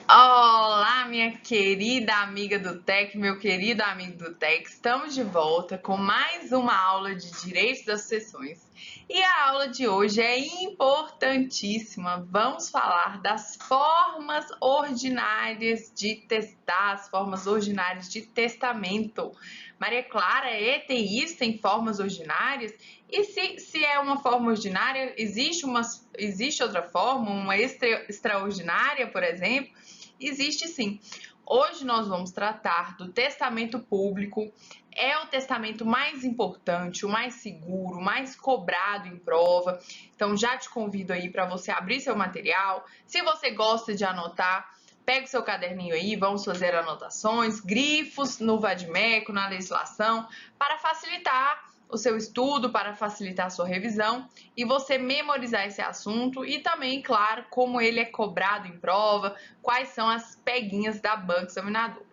Olá, minha querida amiga do TEC, meu querido amigo do TEC, estamos de volta com mais uma aula de Direitos das Sucessões. E a aula de hoje é importantíssima. Vamos falar das formas ordinárias de testar, as formas ordinárias de testamento. Maria Clara é teísta em formas ordinárias? E se é uma forma ordinária, existe outra forma, uma extraordinária, por exemplo? Existe sim. Hoje nós vamos tratar do testamento público. É o testamento mais importante, o mais seguro, o mais cobrado em prova. Então já te convido aí para você abrir seu material. Se você gosta de anotar, pega o seu caderninho aí, vamos fazer anotações, grifos no vadimeco, na legislação, para facilitar o seu estudo, para facilitar a sua revisão e você memorizar esse assunto e também, claro, como ele é cobrado em prova, quais são as peguinhas da banca examinadora.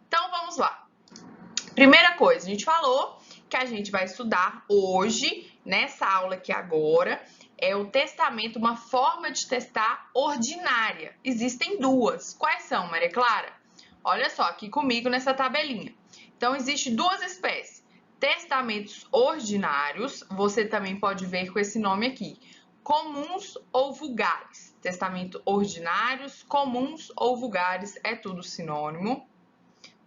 Então, vamos lá. Primeira coisa, a gente falou que a gente vai estudar hoje, nessa aula aqui agora, é o testamento, uma forma de testar ordinária. Existem duas. Quais são, Maria Clara? Olha só, aqui comigo nessa tabelinha. Então, existem duas espécies. Testamentos ordinários, você também pode ver com esse nome aqui, comuns ou vulgares. Testamento ordinários, comuns ou vulgares, é tudo sinônimo.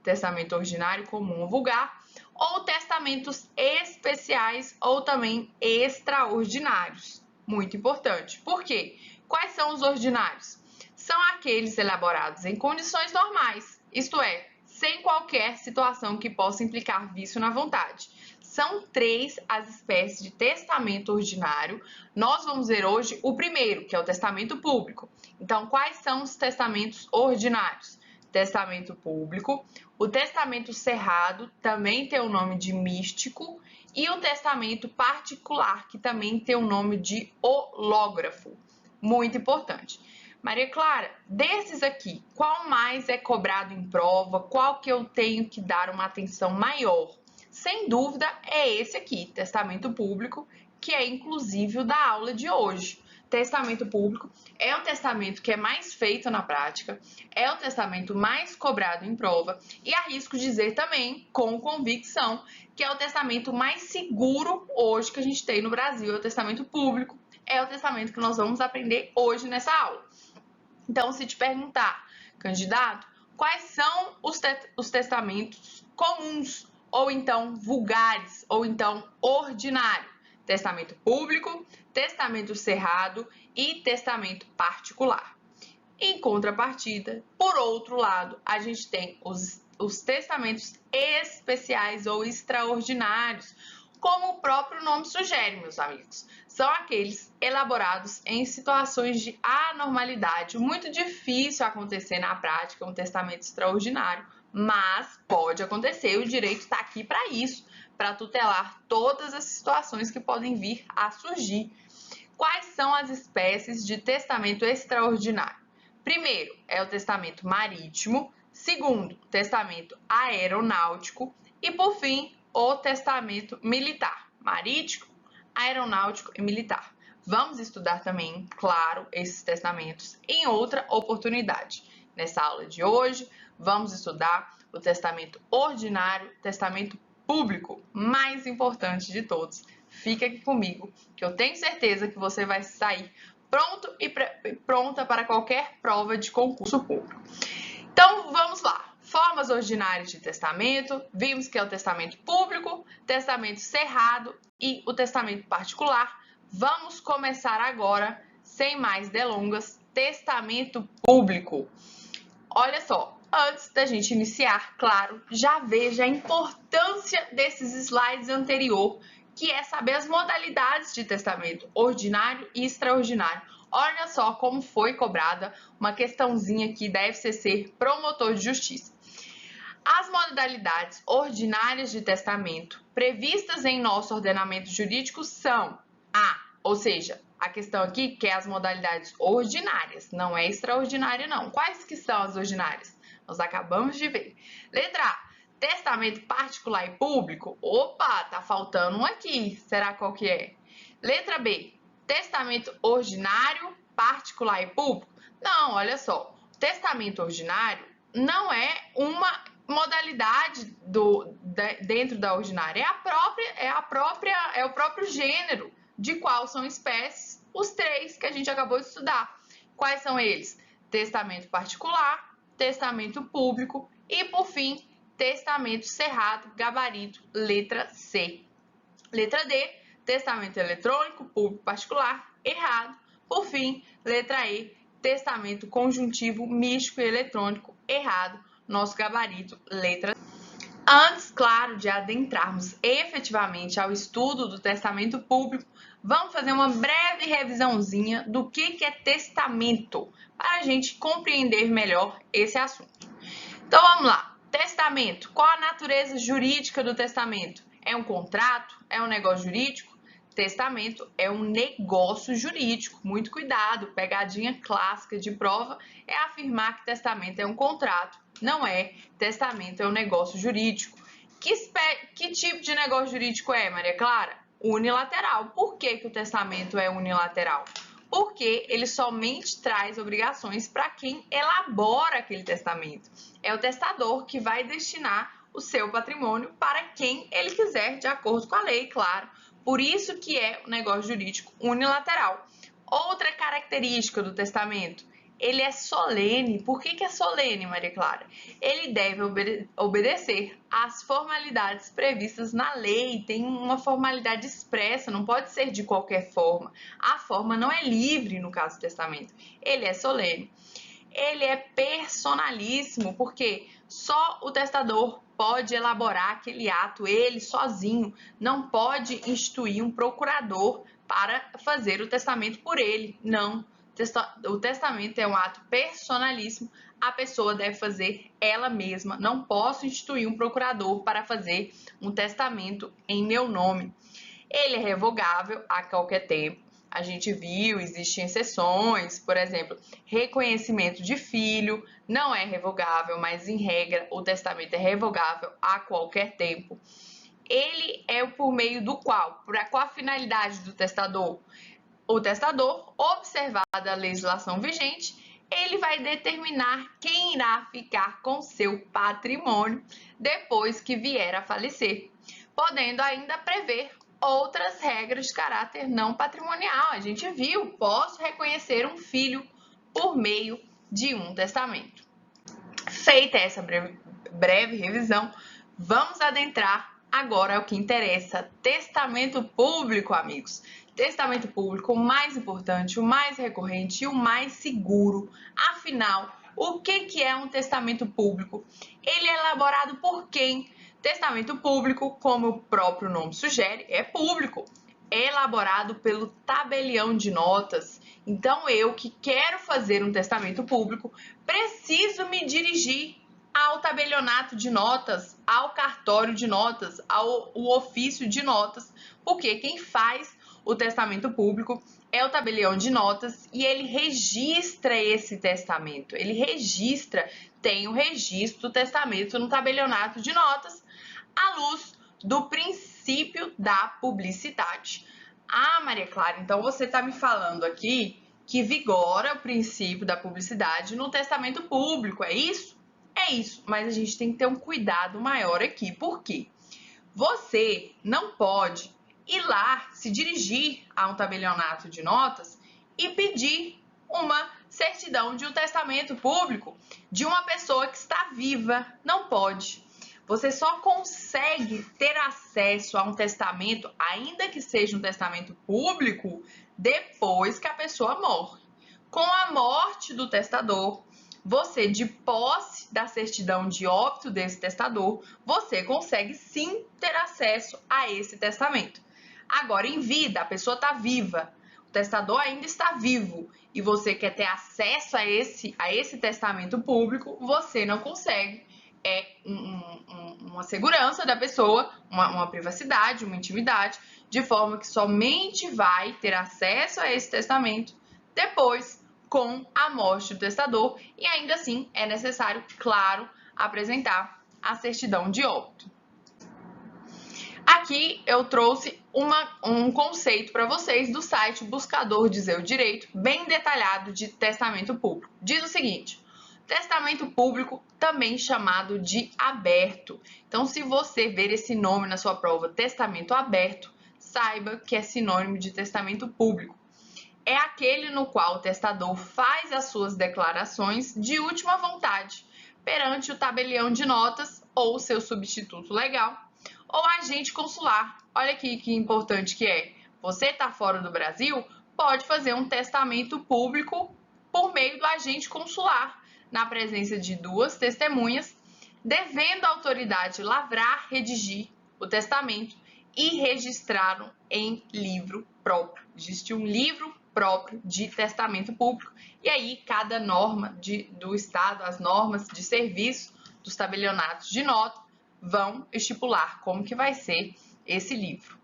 Testamento ordinário, comum ou vulgar. Ou testamentos especiais ou também extraordinários. Muito importante. Por quê? Quais são os ordinários? São aqueles elaborados em condições normais, isto é, sem qualquer situação que possa implicar vício na vontade. São 3 as espécies de testamento ordinário. Nós vamos ver hoje o primeiro, que é o testamento público. Então, quais são os testamentos ordinários? Testamento público, o testamento cerrado, também tem o nome de místico, e o testamento particular, que também tem o nome de hológrafo. Muito importante. Maria Clara, desses aqui, qual mais é cobrado em prova? Qual que eu tenho que dar uma atenção maior? Sem dúvida, é esse aqui, testamento público, que é inclusive o da aula de hoje. Testamento público é o testamento que é mais feito na prática, é o testamento mais cobrado em prova e arrisco dizer também, com convicção, que é o testamento mais seguro hoje que a gente tem no Brasil, é o testamento público, é o testamento que nós vamos aprender hoje nessa aula. Então, se te perguntar, candidato, quais são os testamentos comuns, ou então vulgares, ou então ordinário? Testamento público, testamento cerrado e testamento particular. Em contrapartida, por outro lado, a gente tem os testamentos especiais ou extraordinários, como o próprio nome sugere, meus amigos. São aqueles elaborados em situações de anormalidade. Muito difícil acontecer na prática um testamento extraordinário, mas pode acontecer, o direito está aqui para isso, para tutelar todas as situações que podem vir a surgir. Quais são as espécies de testamento extraordinário? Primeiro, é o testamento marítimo. Segundo, testamento aeronáutico. E, por fim, o testamento militar. Marítimo, aeronáutico e militar. Vamos estudar também, claro, esses testamentos em outra oportunidade. Nessa aula de hoje, vamos estudar o testamento ordinário, testamento público, mais importante de todos. Fica aqui comigo, que eu tenho certeza que você vai sair pronto e pronta para qualquer prova de concurso público. Então, vamos lá. Formas ordinárias de testamento, vimos que é o testamento público, testamento cerrado e o testamento particular. Vamos começar agora, sem mais delongas, testamento público. Olha só, antes da gente iniciar, claro, já veja a importância desses slides anterior, que é saber as modalidades de testamento ordinário e extraordinário. Olha só como foi cobrada uma questãozinha aqui da FCC Promotor de Justiça. As modalidades ordinárias de testamento previstas em nosso ordenamento jurídico são ou seja, a questão aqui que é as modalidades ordinárias, não é extraordinária não. Quais que são as ordinárias? Nós acabamos de ver. Letra A, Testamento particular e público? Opa, tá faltando um aqui. Será qual que é? Letra B. Testamento ordinário, particular e público? Não, olha só. Testamento ordinário não é uma modalidade dentro da ordinária. É o próprio gênero de qual são espécies, os três que a gente acabou de estudar. Quais são eles? Testamento particular, testamento público e, por fim, testamento cerrado, gabarito, letra C. Letra D, testamento eletrônico, público particular, errado. Por fim, letra E, testamento conjuntivo, místico e eletrônico, errado. Nosso gabarito, letra C. Antes, claro, de adentrarmos efetivamente ao estudo do testamento público, vamos fazer uma breve revisãozinha do que é testamento, para a gente compreender melhor esse assunto. Então, vamos lá. Testamento. Qual a natureza jurídica do testamento? É um contrato? É um negócio jurídico? Testamento é um negócio jurídico. Muito cuidado. Pegadinha clássica de prova é afirmar que testamento é um contrato. Não é. Testamento é um negócio jurídico. Que tipo de negócio jurídico é, Maria Clara? Unilateral. Por que o testamento é unilateral? Porque ele somente traz obrigações para quem elabora aquele testamento. É o testador que vai destinar o seu patrimônio para quem ele quiser, de acordo com a lei, claro. Por isso que é um negócio jurídico unilateral. Outra característica do testamento, ele é solene. Por que é solene, Maria Clara? Ele deve obedecer às formalidades previstas na lei. Tem uma formalidade expressa, não pode ser de qualquer forma. A forma não é livre no caso do testamento. Ele é solene. Ele é personalíssimo, porque só o testador pode elaborar aquele ato, ele sozinho. Não pode instituir um procurador para fazer o testamento por ele. Não. O testamento é um ato personalíssimo, a pessoa deve fazer ela mesma. Não posso instituir um procurador para fazer um testamento em meu nome. Ele é revogável a qualquer tempo. A gente viu, existem exceções, por exemplo, reconhecimento de filho não é revogável, mas em regra o testamento é revogável a qualquer tempo. Ele é por meio do qual? Qual a finalidade do testador? O testador, observada a legislação vigente, ele vai determinar quem irá ficar com seu patrimônio depois que vier a falecer, podendo ainda prever outras regras de caráter não patrimonial. A gente viu, posso reconhecer um filho por meio de um testamento. Feita essa breve revisão, vamos adentrar agora ao que interessa. Testamento público, amigos. Testamento público, o mais importante, o mais recorrente e o mais seguro. Afinal, o que é um testamento público? Ele é elaborado por quem? Testamento público, como o próprio nome sugere, é público. É elaborado pelo tabelião de notas. Então, eu que quero fazer um testamento público, preciso me dirigir ao tabelionato de notas, ao cartório de notas, ao ofício de notas, porque quem faz o testamento público é o tabelião de notas e ele registra esse testamento. Ele registra, tem o registro do testamento no tabelionato de notas, à luz do princípio da publicidade. Ah, Maria Clara, então você está me falando aqui que vigora o princípio da publicidade no testamento público, é isso? É isso, mas a gente tem que ter um cuidado maior aqui. Por quê? Você não pode ir lá, se dirigir a um tabelionato de notas e pedir uma certidão de um testamento público de uma pessoa que está viva. Não pode. Você só consegue ter acesso a um testamento, ainda que seja um testamento público, depois que a pessoa morre. Com a morte do testador, você, de posse da certidão de óbito desse testador, você consegue sim ter acesso a esse testamento. Agora, em vida, a pessoa está viva, o testador ainda está vivo e você quer ter acesso a esse testamento público, você não consegue. É uma segurança da pessoa, uma privacidade, uma intimidade, de forma que somente vai ter acesso a esse testamento depois com a morte do testador e ainda assim é necessário, claro, apresentar a certidão de óbito. Aqui eu trouxe um conceito para vocês do site Buscador Dizer o Direito, bem detalhado de testamento público. Diz o seguinte: testamento público, também chamado de aberto. Então, se você ver esse nome na sua prova, testamento aberto, saiba que é sinônimo de testamento público. É aquele no qual o testador faz as suas declarações de última vontade perante o tabelião de notas ou seu substituto legal ou agente consular. Olha aqui que importante que é. Você está fora do Brasil, pode fazer um testamento público por meio do agente consular, na presença de duas testemunhas, devendo a autoridade lavrar, redigir o testamento e registrá-lo em livro próprio. Existe um livro próprio de testamento público e aí cada norma do Estado, as normas de serviço dos tabelionatos de nota vão estipular como que vai ser esse livro.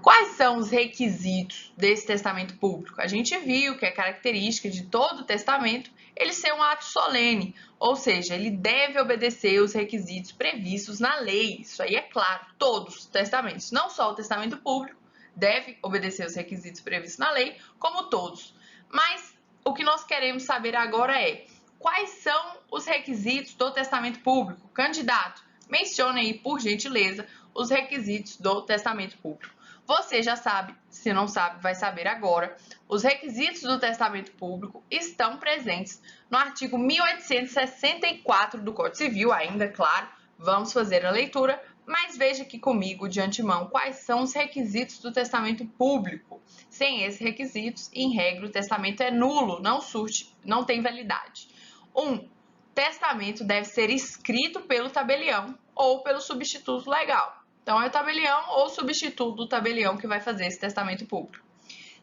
Quais são os requisitos desse testamento público? A gente viu que é característica de todo testamento ele ser um ato solene, ou seja, ele deve obedecer os requisitos previstos na lei. Isso aí é claro, todos os testamentos, não só o testamento público deve obedecer os requisitos previstos na lei, como todos. Mas o que nós queremos saber agora é quais são os requisitos do testamento público? Candidato, mencione aí, por gentileza, os requisitos do testamento público. Você já sabe, se não sabe, vai saber agora. Os requisitos do testamento público estão presentes no artigo 1864 do Código Civil, ainda, claro, vamos fazer a leitura, mas veja aqui comigo de antemão quais são os requisitos do testamento público. Sem esses requisitos, em regra, o testamento é nulo, não tem validade. 1. Testamento deve ser escrito pelo tabelião ou pelo substituto legal. Então, é o tabelião ou o substituto do tabelião que vai fazer esse testamento público.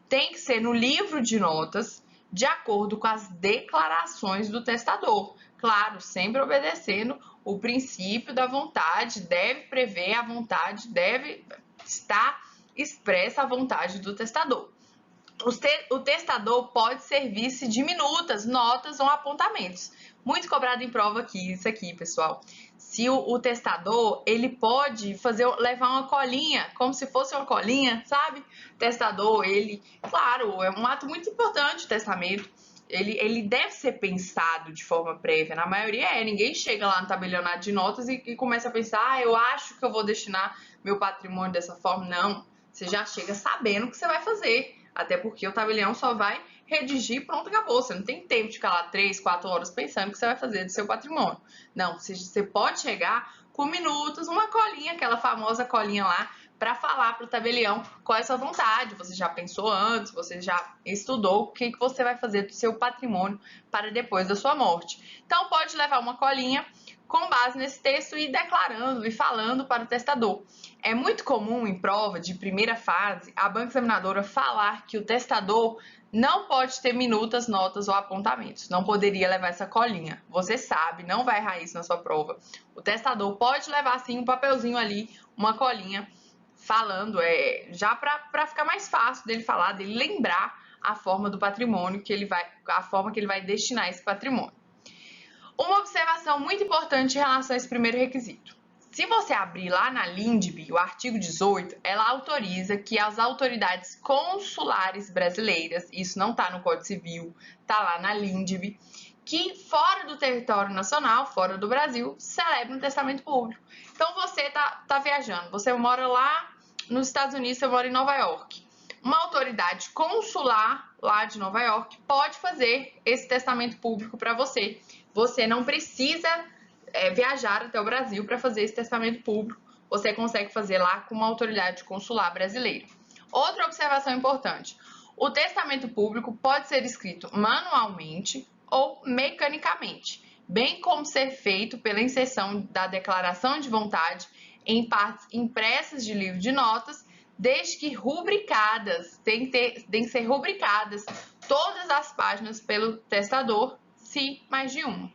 Tem que ser no livro de notas, de acordo com as declarações do testador. Claro, sempre obedecendo o princípio da vontade, deve prever a vontade, deve estar expressa a vontade do testador. O testador pode servir-se de minutas, notas ou apontamentos. Muito cobrado em prova aqui, isso aqui, pessoal. Se o testador, ele pode levar uma colinha, como se fosse uma colinha, sabe? Testador, claro, é um ato muito importante o testamento. Ele deve ser pensado de forma prévia. Na maioria ninguém chega lá no tabelionato de notas e começa a pensar, eu acho que eu vou destinar meu patrimônio dessa forma. Não, você já chega sabendo o que você vai fazer. Até porque o tabelião só vai redigir e pronto, acabou. Você não tem tempo de ficar lá 3, 4 horas pensando o que você vai fazer do seu patrimônio. Não, você pode chegar com minutos, uma colinha, aquela famosa colinha lá, para falar para o tabelião qual é a sua vontade. Você já pensou antes, você já estudou o que você vai fazer do seu patrimônio para depois da sua morte. Então, pode levar uma colinha com base nesse texto e declarando e falando para o testador. É muito comum em prova de primeira fase a banca examinadora falar que o testador não pode ter minutas, notas ou apontamentos. Não poderia levar essa colinha. Você sabe, não vai errar isso na sua prova. O testador pode levar sim um papelzinho ali, uma colinha, falando, já para ficar mais fácil dele falar, dele lembrar a forma do patrimônio a forma que ele vai destinar esse patrimônio. Uma observação muito importante em relação a esse primeiro requisito. Se você abrir lá na LINDB, o artigo 18, ela autoriza que as autoridades consulares brasileiras, isso não está no Código Civil, está lá na LINDB, que fora do território nacional, fora do Brasil, celebrem um testamento público. Então você está viajando, você mora lá nos Estados Unidos, você mora em Nova York. Uma autoridade consular lá de Nova York pode fazer esse testamento público para você. Você não precisa viajar até o Brasil para fazer esse testamento público. Você consegue fazer lá com uma autoridade consular brasileira. Outra observação importante. O testamento público pode ser escrito manualmente ou mecanicamente, bem como ser feito pela inserção da declaração de vontade em partes impressas de livro de notas, desde que rubricadas, tem que ser rubricadas todas as páginas pelo testador, se mais de uma.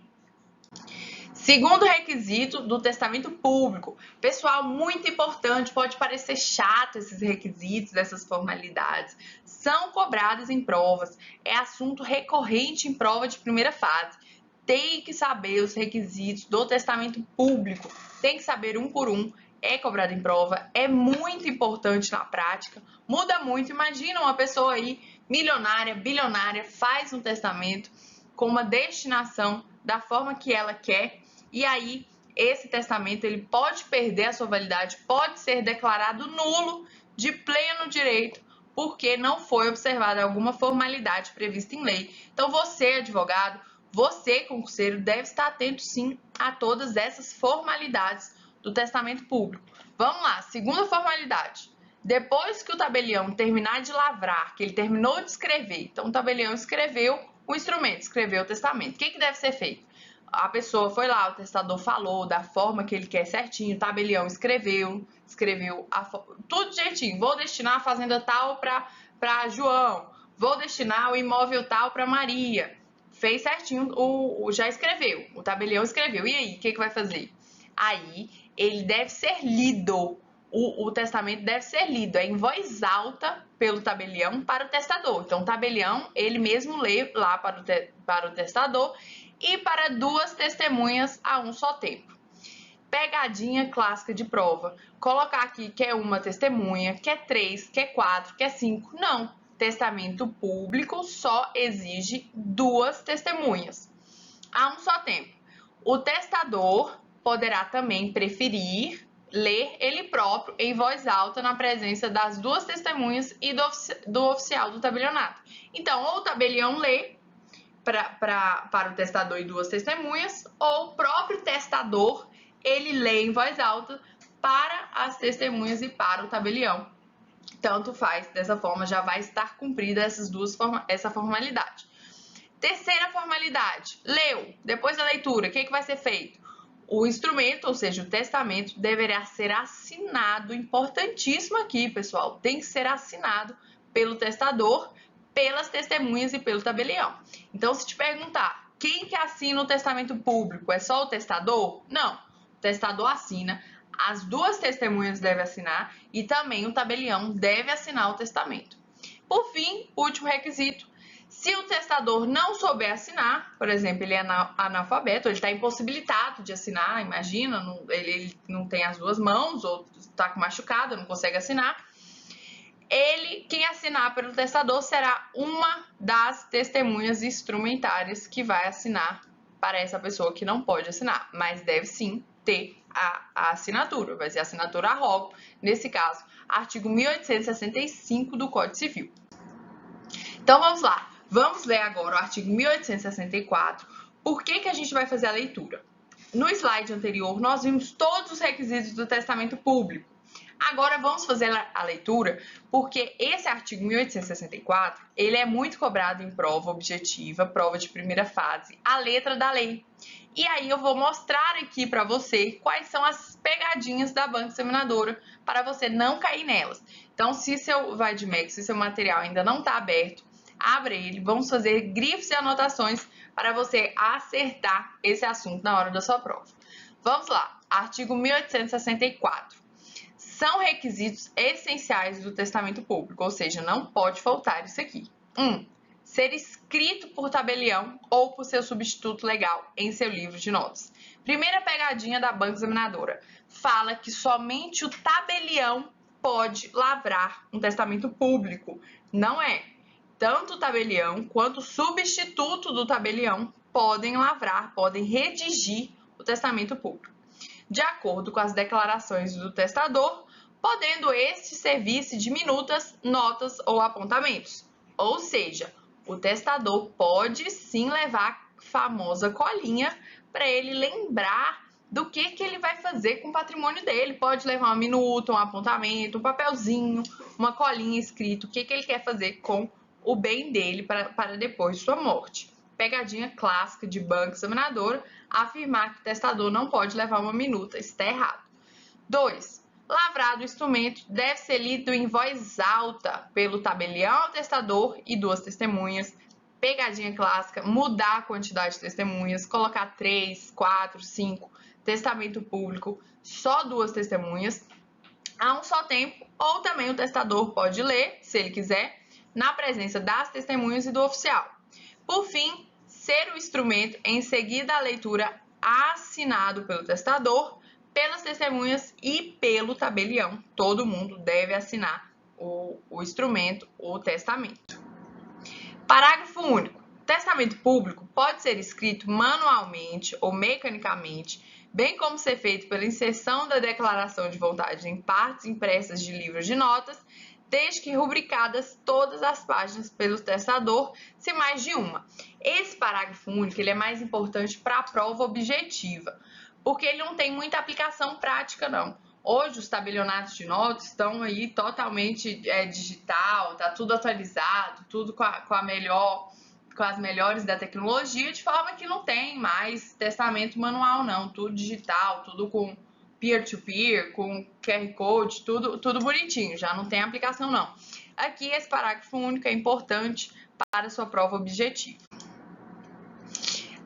Segundo requisito do testamento público. Pessoal, muito importante, pode parecer chato esses requisitos, essas formalidades. São cobrados em provas, é assunto recorrente em prova de primeira fase. tem que saber os requisitos do testamento público, tem que saber um por um, é cobrado em prova, é muito importante na prática, muda muito. Imagina uma pessoa aí, milionária, bilionária, faz um testamento com uma destinação da forma que ela quer, e aí esse testamento ele pode perder a sua validade, pode ser declarado nulo de pleno direito, porque não foi observada alguma formalidade prevista em lei. Então você, advogado, você, concurseiro, deve estar atento sim a todas essas formalidades do testamento público. Vamos lá, segunda formalidade. Depois que o tabelião terminar de lavrar, que ele terminou de escrever, então o tabelião escreveu o instrumento, escreveu o testamento. O que deve ser feito? A pessoa foi lá, o testador falou da forma que ele quer certinho, o tabelião escreveu tudo direitinho. Vou destinar a fazenda tal para João, vou destinar o imóvel tal para Maria. Fez certinho, já escreveu, o tabelião escreveu. E aí, o que vai fazer? Aí, ele deve ser lido. O testamento deve ser lido em voz alta pelo tabelião para o testador. Então, o tabelião, ele mesmo lê lá para o testador e para duas testemunhas a um só tempo. Pegadinha clássica de prova. Colocar aqui que é uma testemunha, que é 3, que é 4, que é 5. Não. Testamento público só exige duas testemunhas a um só tempo. O testador poderá também preferir ler ele próprio em voz alta na presença das duas testemunhas e do oficial do tabelionato. Então, ou o tabelião lê para o testador e duas testemunhas, ou o próprio testador ele lê em voz alta para as testemunhas e para o tabelião. Tanto faz, dessa forma já vai estar cumprida essa formalidade. Terceira formalidade, leu. Depois da leitura, o que vai ser feito? O instrumento, ou seja, o testamento, deverá ser assinado, importantíssimo aqui, pessoal, tem que ser assinado pelo testador, pelas testemunhas e pelo tabelião. Então, se te perguntar, quem que assina o testamento público? É só o testador? Não, o testador assina, as duas testemunhas devem assinar e também o tabelião deve assinar o testamento. Por fim, último requisito, se o testador não souber assinar, por exemplo, ele é analfabeto, ele está impossibilitado de assinar, imagina, ele não tem as duas mãos ou está machucado, não consegue assinar, quem assinar pelo testador será uma das testemunhas instrumentárias que vai assinar para essa pessoa que não pode assinar, mas deve sim ter a assinatura, vai ser a assinatura a rogo, nesse caso, artigo 1865 do Código Civil. Então vamos lá, vamos ler agora o artigo 1864. Por que a gente vai fazer a leitura? No slide anterior, nós vimos todos os requisitos do testamento público. Agora vamos fazer a leitura, porque esse artigo 1864, ele é muito cobrado em prova objetiva, prova de primeira fase, a letra da lei. E aí eu vou mostrar aqui para você quais são as pegadinhas da banca examinadora para você não cair nelas. Então, se seu Vadmex, se seu material ainda não está aberto, abre ele, vamos fazer grifos e anotações para você acertar esse assunto na hora da sua prova. Vamos lá, artigo 1864. São requisitos essenciais do testamento público, ou seja, não pode faltar isso aqui. 1. Ser escrito por tabelião ou por seu substituto legal em seu livro de notas. Primeira pegadinha da banca examinadora. Fala que somente o tabelião pode lavrar um testamento público. Não é. Tanto o tabelião quanto o substituto do tabelião podem lavrar, podem redigir o testamento público, de acordo com as declarações do testador, podendo este servir-se de minutas, notas ou apontamentos. Ou seja, o testador pode sim levar a famosa colinha para ele lembrar do que ele vai fazer com o patrimônio dele. Pode levar uma minuta, um apontamento, um papelzinho, uma colinha escrito o que ele quer fazer com o bem dele para depois de sua morte. Pegadinha clássica de banca examinadora, afirmar que o testador não pode levar uma minuta, está errado. 2. Lavrado o instrumento deve ser lido em voz alta pelo tabelião, testador e duas testemunhas. Pegadinha clássica, mudar a quantidade de testemunhas, colocar 3, 4, 5, testamento público, só duas testemunhas, a um só tempo, ou também o testador pode ler, se ele quiser, na presença das testemunhas e do oficial. Por fim, ser o instrumento em seguida à leitura assinado pelo testador, pelas testemunhas e pelo tabelião. Todo mundo deve assinar o instrumento, o testamento. Parágrafo único. O testamento público pode ser escrito manualmente ou mecanicamente, bem como ser feito pela inserção da declaração de vontade em partes impressas de livros de notas, desde que rubricadas todas as páginas pelo testador, se mais de uma. Esse parágrafo único ele é mais importante para a prova objetiva, porque ele não tem muita aplicação prática, não. Hoje, os tabelionatos de notas estão aí totalmente digital, tá tudo atualizado, tudo com as melhores da tecnologia, de forma que não tem mais testamento manual, não. Tudo digital, tudo com peer-to-peer, com QR Code, tudo bonitinho, já não tem aplicação, não. Aqui, esse parágrafo único é importante para a sua prova objetiva.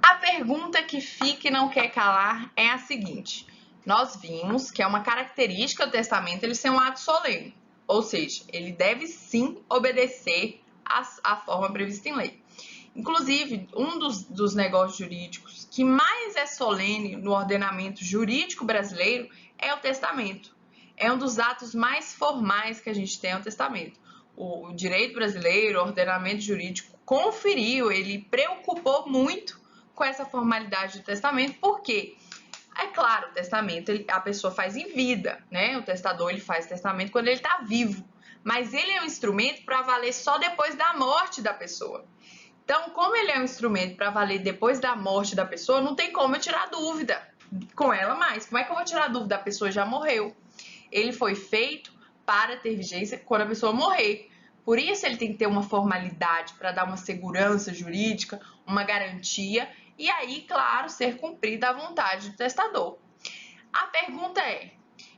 A pergunta que fica e não quer calar é a seguinte: nós vimos que é uma característica do testamento ele ser um ato solene, ou seja, ele deve sim obedecer à forma prevista em lei. Inclusive, um dos negócios jurídicos que mais é solene no ordenamento jurídico brasileiro é o testamento. É um dos atos mais formais que a gente tem, é o testamento. O direito brasileiro, o ordenamento jurídico conferiu, ele preocupou muito com essa formalidade do testamento, porque é claro, o testamento a pessoa faz em vida, né? O testador ele faz testamento quando ele está vivo, mas ele é um instrumento para valer só depois da morte da pessoa. Então, como ele é um instrumento para valer depois da morte da pessoa, não tem como eu tirar dúvida com ela mais. Como é que eu vou tirar dúvida? A pessoa já morreu. Ele foi feito para ter vigência quando a pessoa morrer. Por isso, ele tem que ter uma formalidade para dar uma segurança jurídica, uma garantia, e aí, claro, ser cumprida a vontade do testador. A pergunta é: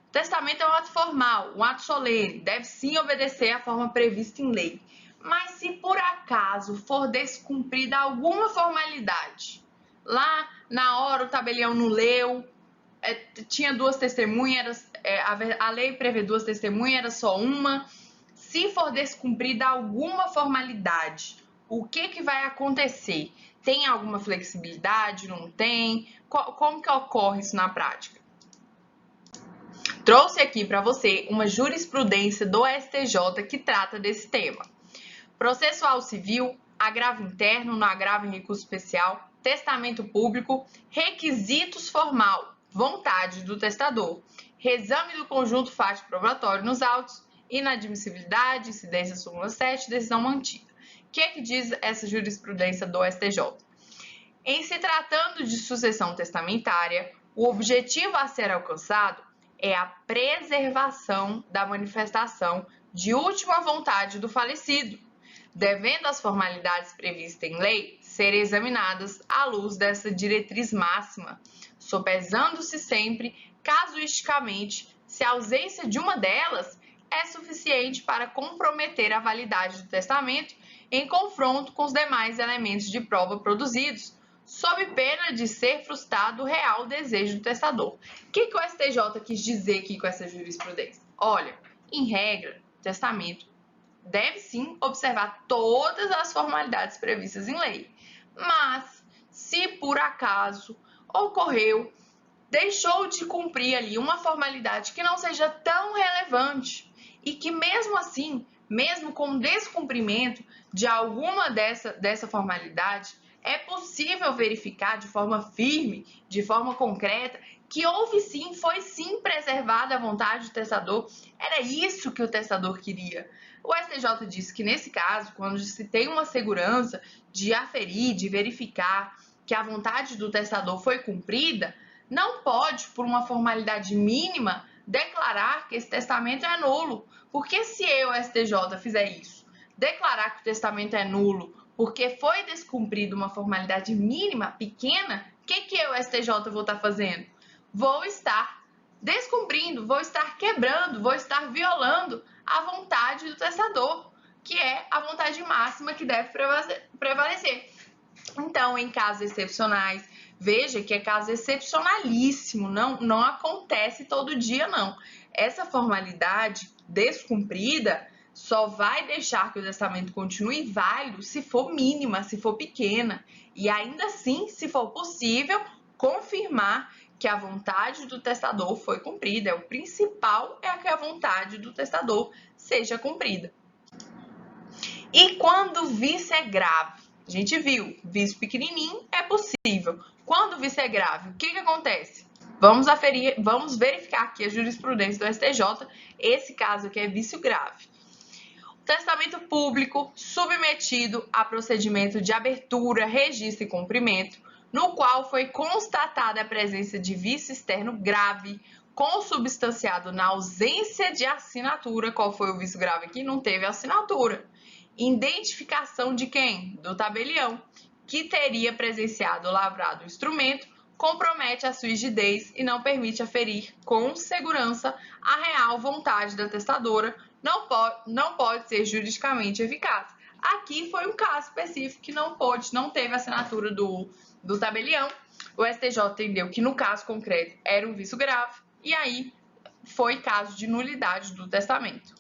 o testamento é um ato formal, um ato solene, deve sim obedecer à forma prevista em lei. Mas se por acaso for descumprida alguma formalidade, lá na hora o tabelião não leu, tinha duas testemunhas, a lei prevê duas testemunhas, era só uma. Se for descumprida alguma formalidade, o que vai acontecer? Tem alguma flexibilidade? Não tem? Como que ocorre isso na prática? Trouxe aqui para você uma jurisprudência do STJ que trata desse tema. Processual civil, agravo interno, no agravo em recurso especial, testamento público, requisitos formal, vontade do testador, reexame do conjunto fático probatório nos autos, inadmissibilidade, incidência súmula 7, decisão mantida. O que diz essa jurisprudência do STJ? Em se tratando de sucessão testamentária, o objetivo a ser alcançado é a preservação da manifestação de última vontade do falecido, devendo as formalidades previstas em lei serem examinadas à luz dessa diretriz máxima, sopesando-se sempre, casuisticamente, se a ausência de uma delas é suficiente para comprometer a validade do testamento em confronto com os demais elementos de prova produzidos, sob pena de ser frustrado o real desejo do testador. O que o STJ quis dizer aqui com essa jurisprudência? Olha, em regra, o testamento deve sim observar todas as formalidades previstas em lei, mas se por acaso ocorreu, deixou de cumprir ali uma formalidade que não seja tão relevante e que mesmo assim, mesmo com descumprimento de alguma dessa formalidade, é possível verificar de forma firme, de forma concreta, que houve sim, foi sim preservada a vontade do testador. Era isso que o testador queria. O STJ disse que nesse caso, quando se tem uma segurança de aferir, de verificar que a vontade do testador foi cumprida, não pode, por uma formalidade mínima, declarar que esse testamento é nulo. Porque se eu, STJ, fizer isso, declarar que o testamento é nulo porque foi descumprida uma formalidade mínima, pequena, o que eu, STJ, vou estar fazendo? Vou estar descumprindo, vou estar quebrando, vou estar violando a vontade do testador, que é a vontade máxima que deve prevalecer. Então, em casos excepcionais, veja que é caso excepcionalíssimo, não acontece todo dia, não. Essa formalidade descumprida só vai deixar que o testamento continue válido se for mínima, se for pequena, e ainda assim, se for possível, confirmar que a vontade do testador foi cumprida. O principal é que a vontade do testador seja cumprida. E quando o vício é grave? A gente viu, vício pequenininho é possível. Quando o vício é grave, o que acontece? Vamos verificar aqui a jurisprudência do STJ. Esse caso aqui é vício grave. O testamento público submetido a procedimento de abertura, registro e cumprimento, no qual foi constatada a presença de vício externo grave, consubstanciado na ausência de assinatura. Qual foi o vício grave aqui? Não teve assinatura. Identificação de quem? Do tabelião, que teria presenciado ou lavrado o instrumento, compromete a sua rigidez e não permite aferir com segurança a real vontade da testadora, não pode ser juridicamente eficaz. Aqui foi um caso específico que não teve assinatura do tabelião. O STJ entendeu que no caso concreto era um vício grave e aí foi caso de nulidade do testamento.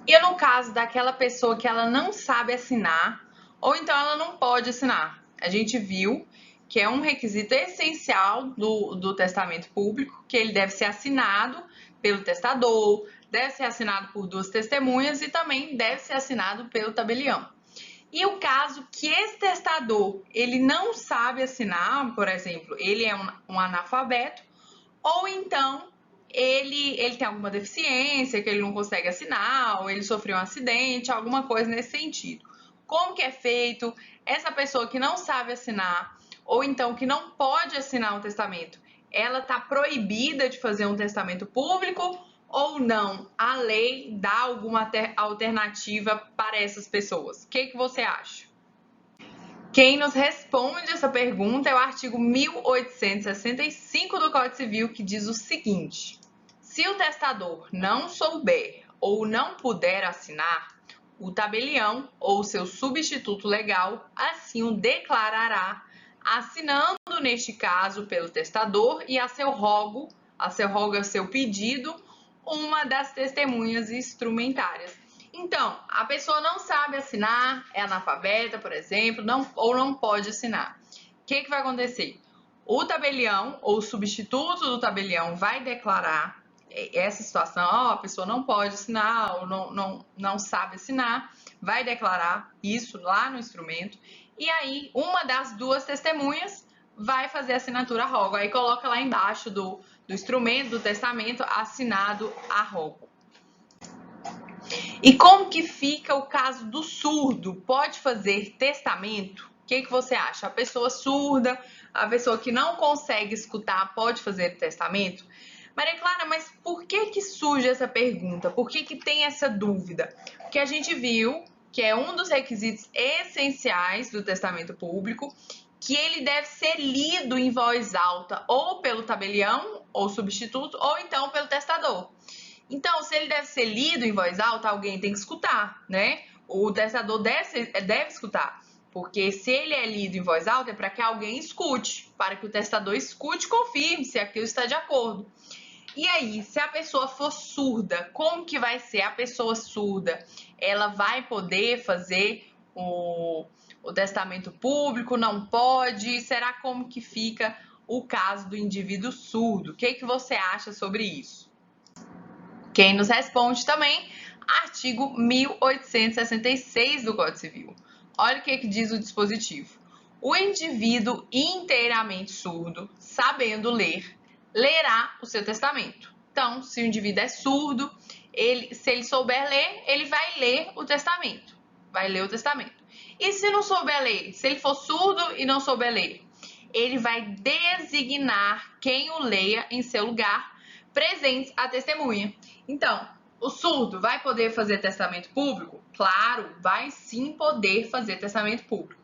E no caso daquela pessoa que ela não sabe assinar, ou então ela não pode assinar, a gente viu que é um requisito essencial do testamento público, que ele deve ser assinado pelo testador, deve ser assinado por duas testemunhas e também deve ser assinado pelo tabelião. E o caso que esse testador ele não sabe assinar, por exemplo, ele é um analfabeto, ou então ele tem alguma deficiência, que ele não consegue assinar, ou ele sofreu um acidente, alguma coisa nesse sentido. Como que é feito? Essa pessoa que não sabe assinar, ou então que não pode assinar um testamento, ela está proibida de fazer um testamento público ou não? A lei dá alguma alternativa para essas pessoas? O que você acha? Quem nos responde essa pergunta é o artigo 1865 do Código Civil, que diz o seguinte: se o testador não souber ou não puder assinar, o tabelião ou seu substituto legal assim o declarará, assinando neste caso pelo testador e a seu rogo, a seu pedido, uma das testemunhas instrumentárias. Então, a pessoa não sabe assinar, é analfabeta, por exemplo, ou não pode assinar. O que vai acontecer? O tabelião ou o substituto do tabelião vai declarar essa situação, a pessoa não pode assinar ou não sabe assinar, vai declarar isso lá no instrumento, e aí uma das duas testemunhas vai fazer a assinatura a rogo, aí coloca lá embaixo do instrumento, do testamento, assinado a rogo. E como que fica o caso do surdo? Pode fazer testamento? O que você acha? A pessoa surda, a pessoa que não consegue escutar, pode fazer testamento? Maria Clara, mas por que surge essa pergunta? Por que tem essa dúvida? Porque a gente viu que é um dos requisitos essenciais do testamento público, que ele deve ser lido em voz alta ou pelo tabelião ou substituto ou então pelo testador. Então, se ele deve ser lido em voz alta, alguém tem que escutar, né? O testador deve escutar, porque se ele é lido em voz alta é para que alguém escute, para que o testador escute e confirme se aquilo está de acordo. E aí, se a pessoa for surda, como que vai ser a pessoa surda? Ela vai poder fazer o testamento público? Não pode? Será como que fica o caso do indivíduo surdo? O que você acha sobre isso? Quem nos responde também, artigo 1866 do Código Civil. Olha o que diz o dispositivo. O indivíduo inteiramente surdo, sabendo ler, lerá o seu testamento. Então, se o indivíduo é surdo, se ele souber ler, ele vai ler o testamento. Vai ler o testamento. E se não souber ler, se ele for surdo e não souber ler, ele vai designar quem o leia em seu lugar, presente a testemunha. Então, o surdo vai poder fazer testamento público? Claro, vai sim poder fazer testamento público.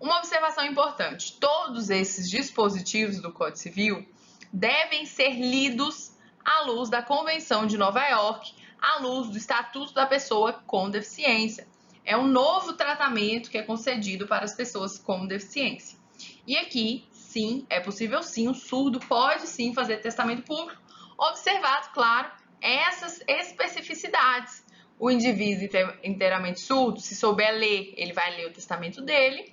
Uma observação importante: todos esses dispositivos do Código Civil devem ser lidos à luz da Convenção de Nova York, à luz do Estatuto da Pessoa com Deficiência. É um novo tratamento que é concedido para as pessoas com deficiência. E aqui, sim, é possível sim, o surdo pode sim fazer testamento público, observado, claro, essas especificidades. O indivíduo inteiramente surdo, se souber ler, ele vai ler o testamento dele.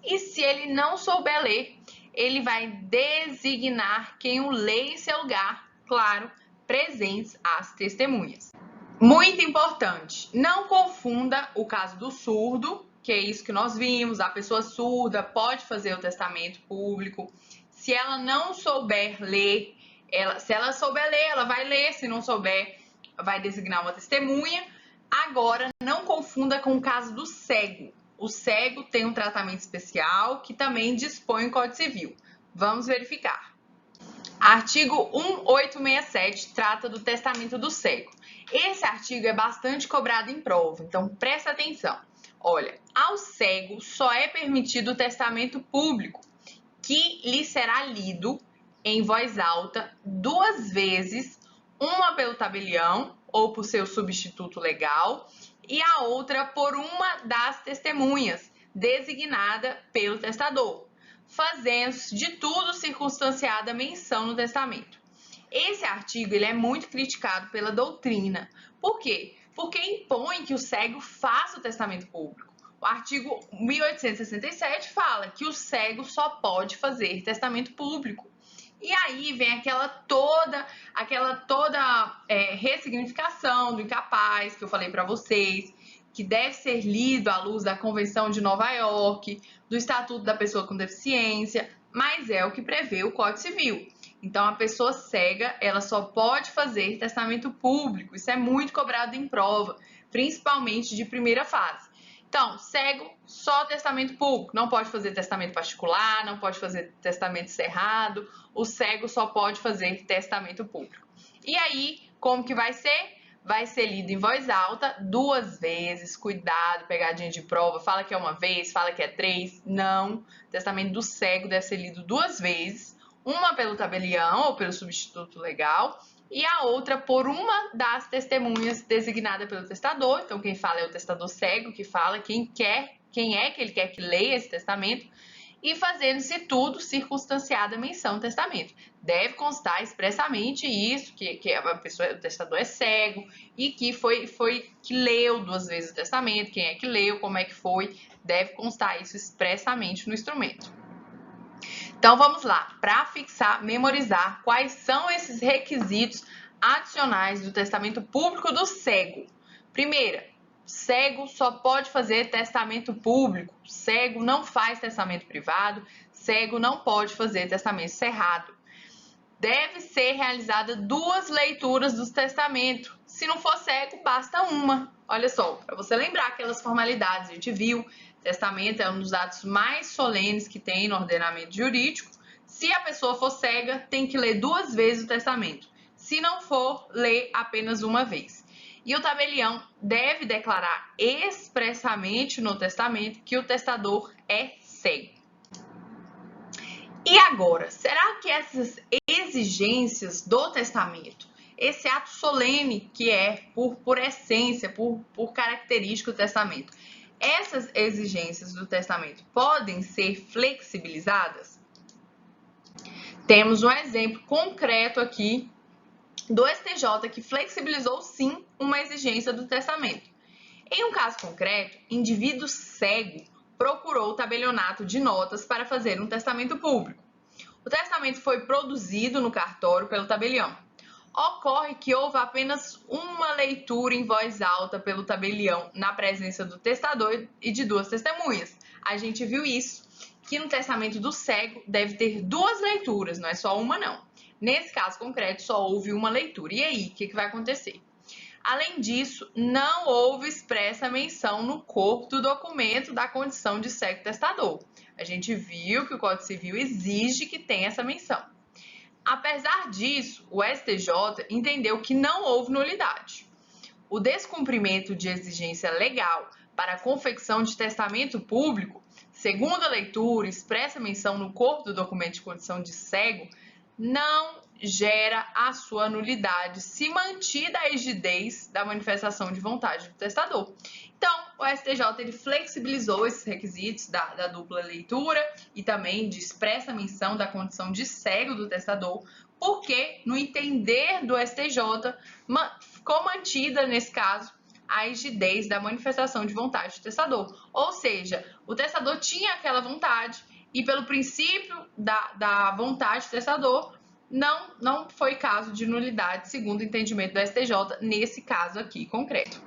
E se ele não souber ler, ele vai designar quem o lê em seu lugar, claro, presentes as testemunhas. Muito importante, não confunda o caso do surdo, que é isso que nós vimos, a pessoa surda pode fazer o testamento público. Se ela não souber ler, se ela souber ler, ela vai ler, se não souber, vai designar uma testemunha. Agora, não confunda com o caso do cego. O cego tem um tratamento especial que também dispõe o Código Civil. Vamos verificar. Artigo 1867 trata do testamento do cego. Esse artigo é bastante cobrado em prova, então presta atenção. Olha, ao cego só é permitido o testamento público, que lhe será lido em voz alta 2 vezes, uma pelo tabelião ou por seu substituto legal e a outra por uma das testemunhas designada pelo testador, fazendo-se de tudo circunstanciada menção no testamento. Esse artigo ele é muito criticado pela doutrina. Por quê? Porque impõe que o cego faça o testamento público. O artigo 1867 fala que o cego só pode fazer testamento público. E aí vem aquela toda ressignificação do incapaz que eu falei para vocês, que deve ser lido à luz da Convenção de Nova York, do Estatuto da Pessoa com Deficiência, mas é o que prevê o Código Civil. Então, a pessoa cega, ela só pode fazer testamento público. Isso é muito cobrado em prova, principalmente de primeira fase. Então, cego, só testamento público. Não pode fazer testamento particular, não pode fazer testamento cerrado. O cego só pode fazer testamento público. E aí, como que vai ser? Vai ser lido em voz alta 2 vezes. Cuidado, pegadinha de prova. Fala que é 1 vez, fala que é 3. Não. O testamento do cego deve ser lido 2 vezes. Uma pelo tabelião ou pelo substituto legal e a outra por uma das testemunhas designada pelo testador. Então, quem fala é o testador cego, que fala quem é que ele quer que leia esse testamento e fazendo-se tudo circunstanciada menção no testamento. Deve constar expressamente isso, que a pessoa, o testador é cego e que foi que leu 2 vezes o testamento, quem é que leu, como é que foi, deve constar isso expressamente no instrumento. Então, vamos lá, para fixar, memorizar quais são esses requisitos adicionais do testamento público do cego. Primeira, cego só pode fazer testamento público, cego não faz testamento privado, cego não pode fazer testamento cerrado. Deve ser realizada 2 leituras do testamento. Se não for cego, basta uma. Olha só, para você lembrar aquelas formalidades, a gente viu, testamento é um dos atos mais solenes que tem no ordenamento jurídico. Se a pessoa for cega, tem que ler 2 vezes o testamento. Se não for, lê apenas 1 vez. E o tabelião deve declarar expressamente no testamento que o testador é cego. E agora, será que essas exigências do testamento, esse ato solene que é por essência, por característica do testamento, essas exigências do testamento podem ser flexibilizadas? Temos um exemplo concreto aqui do STJ que flexibilizou sim uma exigência do testamento. Em um caso concreto, indivíduo cego procurou o tabelionato de notas para fazer um testamento público. O testamento foi produzido no cartório pelo tabelião. Ocorre que houve apenas uma leitura em voz alta pelo tabelião na presença do testador e de 2 testemunhas. A gente viu isso, que no testamento do cego deve ter 2 leituras, não é só uma não. Nesse caso concreto só houve uma leitura. E aí, o que vai acontecer? Além disso, não houve expressa menção no corpo do documento da condição de cego testador. A gente viu que o Código Civil exige que tenha essa menção. Apesar disso, o STJ entendeu que não houve nulidade. O descumprimento de exigência legal para a confecção de testamento público, segundo a leitura, expressa menção no corpo do documento de condição de cego, não gera a sua nulidade se mantida a rigidez da manifestação de vontade do testador. Então, o STJ ele flexibilizou esses requisitos da dupla leitura e também de expressa menção da condição de cego do testador, porque, no entender do STJ, ficou mantida, nesse caso, a rigidez da manifestação de vontade do testador. Ou seja, o testador tinha aquela vontade e pelo princípio da vontade do testador, não foi caso de nulidade, segundo o entendimento do STJ, nesse caso aqui concreto.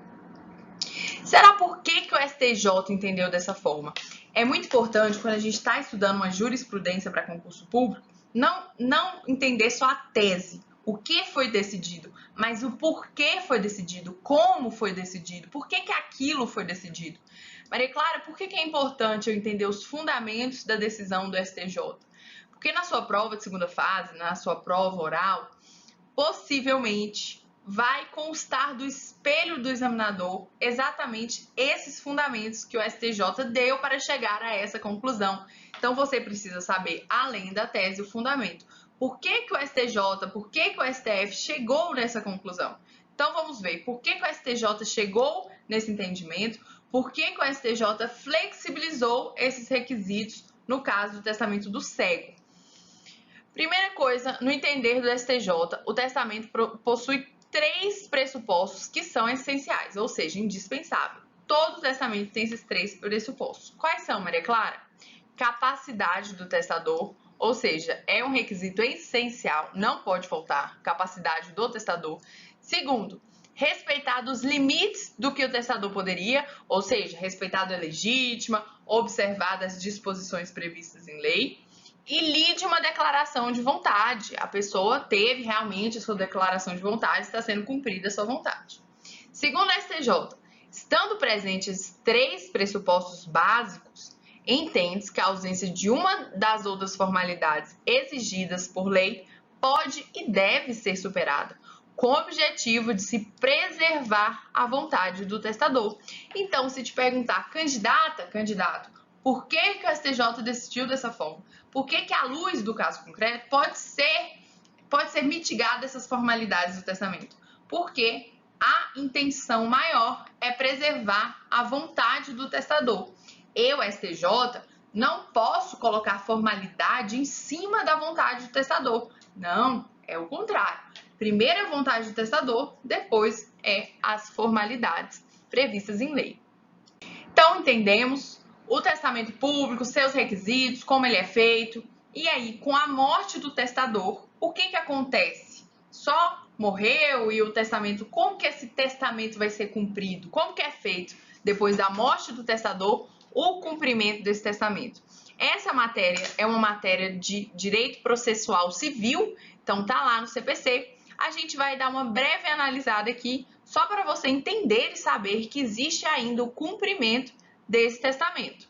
Será por que o STJ entendeu dessa forma? É muito importante, quando a gente está estudando uma jurisprudência para concurso público, não entender só a tese, o que foi decidido, mas o porquê foi decidido, como foi decidido, por que aquilo foi decidido. Maria Clara, por que é importante eu entender os fundamentos da decisão do STJ? Porque na sua prova de segunda fase, na sua prova oral, possivelmente vai constar do espelho do examinador exatamente esses fundamentos que o STJ deu para chegar a essa conclusão. Então, você precisa saber, além da tese, o fundamento. Por que o STJ, por que o STF chegou nessa conclusão? Então, vamos ver por que o STJ chegou nesse entendimento, por que o STJ flexibilizou esses requisitos no caso do testamento do cego. Primeira coisa, no entender do STJ, o testamento possui 3 pressupostos que são essenciais, ou seja, indispensável. Todo testamento tem esses 3 pressupostos. Quais são, Maria Clara? Capacidade do testador, ou seja, é um requisito essencial, não pode faltar capacidade do testador. Segundo, respeitado os limites do que o testador poderia, ou seja, respeitado a legítima, observadas as disposições previstas em lei. E lide uma declaração de vontade. A pessoa teve realmente a sua declaração de vontade, está sendo cumprida a sua vontade. Segundo a STJ, estando presentes 3 pressupostos básicos, entende-se que a ausência de uma das outras formalidades exigidas por lei pode e deve ser superada, com o objetivo de se preservar a vontade do testador. Então, se te perguntar, candidato, por que o STJ decidiu dessa forma? Por que à luz do caso concreto, pode ser mitigada essas formalidades do testamento? Porque a intenção maior é preservar a vontade do testador. Eu, STJ, não posso colocar formalidade em cima da vontade do testador. Não, é o contrário. Primeiro é a vontade do testador, depois é as formalidades previstas em lei. Então, entendemos o testamento público, seus requisitos, como ele é feito. E aí, com a morte do testador, o que acontece? Só morreu e o testamento, como que esse testamento vai ser cumprido? Como que é feito depois da morte do testador o cumprimento desse testamento? Essa matéria é uma matéria de direito processual civil, então tá lá no CPC. A gente vai dar uma breve analisada aqui, só para você entender e saber que existe ainda o cumprimento desse testamento.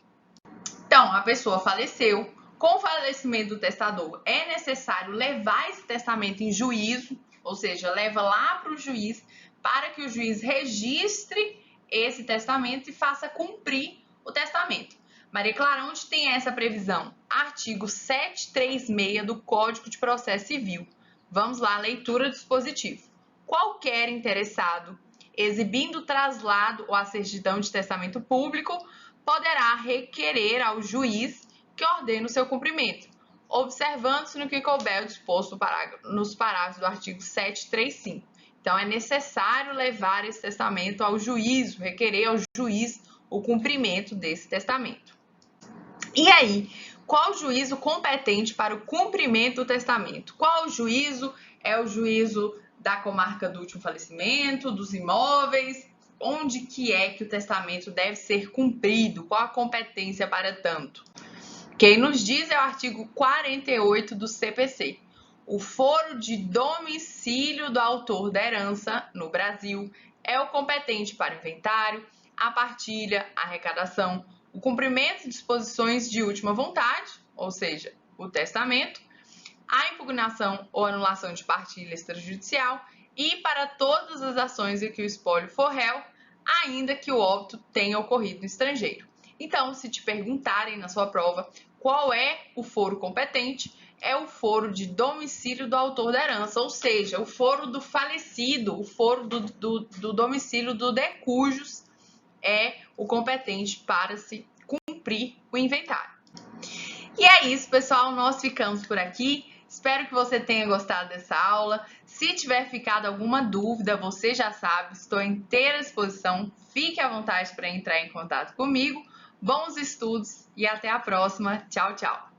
Então, a pessoa faleceu, com o falecimento do testador, é necessário levar esse testamento em juízo, ou seja, leva lá para o juiz, para que o juiz registre esse testamento e faça cumprir o testamento. Maria Clara, onde tem essa previsão? Artigo 736 do Código de Processo Civil. Vamos lá, leitura do dispositivo. Qualquer interessado, exibindo o traslado ou a certidão de testamento público, poderá requerer ao juiz que ordene o seu cumprimento, observando-se no que couber o disposto nos parágrafos do artigo 735. Então, é necessário levar esse testamento ao juízo, requerer ao juiz o cumprimento desse testamento. E aí, qual o juízo competente para o cumprimento do testamento? Qual o juízo? É o juízo da comarca do último falecimento, dos imóveis? Onde que é que o testamento deve ser cumprido? Qual a competência para tanto? Quem nos diz é o artigo 48 do CPC. O foro de domicílio do autor da herança no Brasil é o competente para o inventário, a partilha, a arrecadação, o cumprimento de disposições de última vontade, ou seja, o testamento, a impugnação ou anulação de partilha extrajudicial e para todas as ações em que o espólio for réu, ainda que o óbito tenha ocorrido no estrangeiro. Então, se te perguntarem na sua prova qual é o foro competente, é o foro de domicílio do autor da herança, ou seja, o foro do falecido, o foro do domicílio do de cujos é o competente para se cumprir o inventário. E é isso, pessoal, nós ficamos por aqui. Espero que você tenha gostado dessa aula. Se tiver ficado alguma dúvida, você já sabe, estou à inteira disposição. Fique à vontade para entrar em contato comigo. Bons estudos e até a próxima. Tchau, tchau!